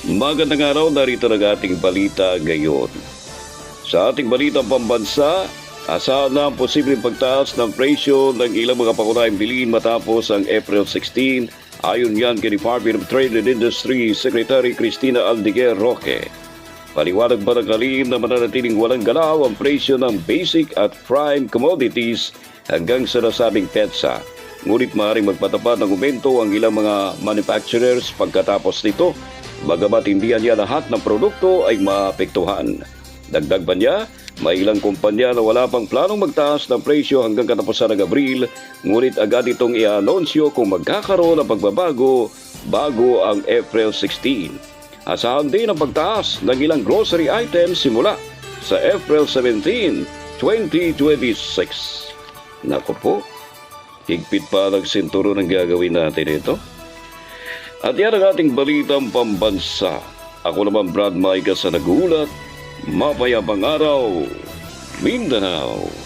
Magandang araw, narito ang ating balita ngayon. Sa ating balitang pambansa, asahan na ang posibleng pagtaas ng presyo ng ilang mga pangunahing bilhin matapos ang April 16, ayon yan kay Department of Trade and Industry Secretary Cristina Aldeguer Roque. Paliwanag ba ng kalihim na mananatiling walang galaw ang presyo ng basic at prime commodities hanggang sa nasabing petsa. Ngunit maaaring magpatupad ng aumento ang ilang mga manufacturers pagkatapos nito, bagamat hindi niya lahat ng produkto ay maapektuhan. Dagdag pa niya, may ilang kumpanya na wala pang planong magtaas ng presyo hanggang katapusan ng Abril, ngunit agad itong i-anunsyo kung magkakaroon ng pagbabago bago ang April 16. Asahan din ang pagtaas ng ilang grocery items simula sa April 17, 2026. Naku po, higpit pa ng sinturo ng gagawin natin ito. At yan ang ating balitang pambansa. Ako naman Brad Maiga sa nagulat. Mapayapang araw, Mindanao.